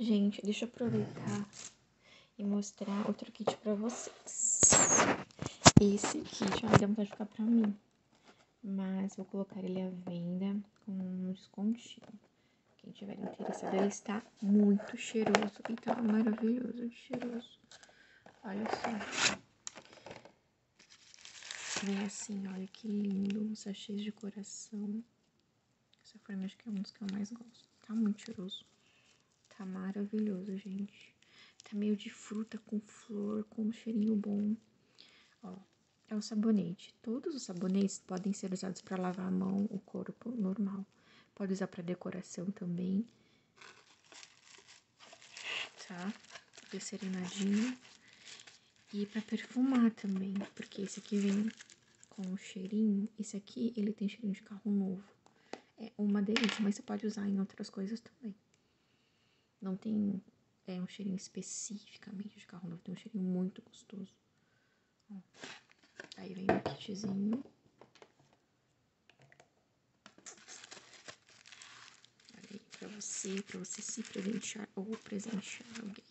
Gente, deixa eu aproveitar e mostrar outro kit pra vocês. Esse kit, ó, deu vontade de ficar pra mim. Mas vou colocar ele à venda com um descontinho. Quem tiver interessado, ele está muito cheiroso. E tá maravilhoso de cheiroso. Olha só. Vem assim, olha que lindo. Sachês de coração. Essa forma acho que é um dos que eu mais gosto. Tá muito cheiroso. Tá maravilhoso, gente. Tá meio de fruta com flor, com um cheirinho bom. Ó, é um sabonete. Todos os sabonetes podem ser usados para lavar a mão, o corpo, normal. Pode usar para decoração também. Tá? Glicerinadinho. E para perfumar também, porque esse aqui vem com um cheirinho. Esse aqui, ele tem cheirinho de carro novo. É uma delícia, mas você pode usar em outras coisas também. Não tem um cheirinho especificamente de carro novo, tem um cheirinho muito gostoso. Ó. Aí vem um kitzinho. Olha aí, pra você se presentear ou presentear alguém.